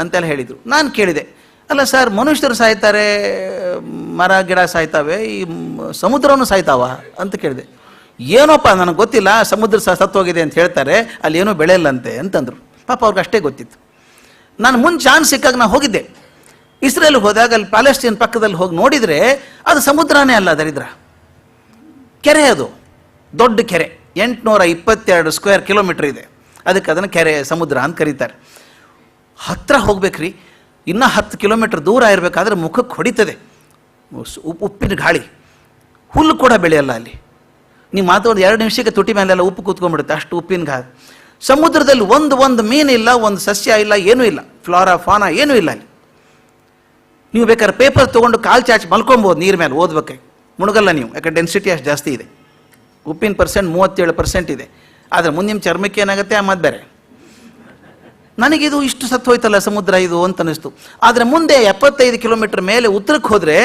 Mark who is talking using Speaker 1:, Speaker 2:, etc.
Speaker 1: ಅಂತೆಲ್ಲ ಹೇಳಿದರು. ನಾನು ಕೇಳಿದೆ, ಅಲ್ಲ ಸರ್, ಮನುಷ್ಯರು ಸಾಯ್ತಾರೆ, ಮರ ಗಿಡ ಸಾಯ್ತಾವೆ, ಈ ಸಮುದ್ರವನ್ನು ಸಾಯ್ತಾವ ಅಂತ ಕೇಳಿದೆ. ಏನೋಪ್ಪ ನನಗೆ ಗೊತ್ತಿಲ್ಲ, ಸಮುದ್ರ ಸತ್ತೋಗಿದೆ ಅಂತ ಹೇಳ್ತಾರೆ, ಅಲ್ಲಿ ಏನೂ ಬೆಳೆಯಲ್ಲಂತೆ ಅಂತಂದರು. ಪಾಪ ಅವ್ರಿಗೆ ಅಷ್ಟೇ ಗೊತ್ತಿತ್ತು. ನಾನು ಮುಂದೆ ಚಾನ್ಸ್ ಸಿಕ್ಕಾಗ ನಾನು ಹೋಗಿದ್ದೆ. ಇಸ್ರೇಲ್ಗೆ ಹೋದಾಗ ಅಲ್ಲಿ ಪ್ಯಾಲೆಸ್ಟೈನ್ ಪಕ್ಕದಲ್ಲಿ ಹೋಗಿ ನೋಡಿದರೆ ಅದು ಸಮುದ್ರನೇ ಅಲ್ಲ, ದರಿದ್ರ ಕೆರೆ. ಅದು ದೊಡ್ಡ ಕೆರೆ, 822 ಸ್ಕ್ವೇರ್ ಕಿಲೋಮೀಟ್ರ್ ಇದೆ. ಅದಕ್ಕೆ ಅದನ್ನು ಕೆರೆ ಸಮುದ್ರ ಅಂತ ಕರೀತಾರೆ. ಹತ್ತಿರ ಹೋಗ್ಬೇಕ್ರಿ, ಇನ್ನೂ 10 ಕಿಲೋಮೀಟ್ರ್ ದೂರ ಇರಬೇಕಾದ್ರೆ ಮುಖಕ್ಕೆ ಹೊಡಿತದೆ ಉಪ್ಪಿನ ಗಾಳಿ. ಹುಲ್ಲು ಕೂಡ ಬೆಳೆಯಲ್ಲ ಅಲ್ಲಿ. ನೀವು ಮಾತಾಡೋದು 2 ನಿಮಿಷಕ್ಕೆ ತುಟಿ ಮೇಲೆಲ್ಲ ಉಪ್ಪು ಕೂತ್ಕೊಂಡ್ಬಿಡುತ್ತೆ, ಅಷ್ಟು ಉಪ್ಪಿನ ಗಾಳಿ. ಸಮುದ್ರದಲ್ಲಿ ಒಂದು ಮೀನಿಲ್ಲ, ಒಂದು ಸಸ್ಯ ಇಲ್ಲ, ಏನೂ ಇಲ್ಲ, ಫ್ಲಾರಾ ಫಾನಾ ಏನೂ ಇಲ್ಲ ಅಲ್ಲಿ. ನೀವು ಬೇಕಾದ್ರೆ ಪೇಪರ್ ತೊಗೊಂಡು ಕಾಲು ಚಾಚಿ ಮಲ್ಕೊಬೋದು ನೀರು ಮೇಲೆ, ಓದ್ಬೇಕು, ಮುಳುಗಲ್ಲ ನೀವು, ಯಾಕಂದ್ರೆ ಡೆನ್ಸಿಟಿ ಅಷ್ಟು ಜಾಸ್ತಿ ಇದೆ. ಉಪ್ಪಿನ ಪರ್ಸೆಂಟ್ 37% ಇದೆ. ಆದರೆ ಮುಂದಿನ ಚರ್ಮಕ್ಕೆ ಏನಾಗುತ್ತೆ ಮತ್ತು ಬೇರೆ. ನನಗಿದು ಇಷ್ಟು ಸತ್ತು ಹೋಯ್ತಲ್ಲ ಸಮುದ್ರ ಇದು ಅಂತ ಅನ್ನಿಸ್ತು. ಆದರೆ ಮುಂದೆ 75 ಕಿಲೋಮೀಟ್ರ್ ಮೇಲೆ ಉತ್ತರಕ್ಕೆ ಹೋದರೆ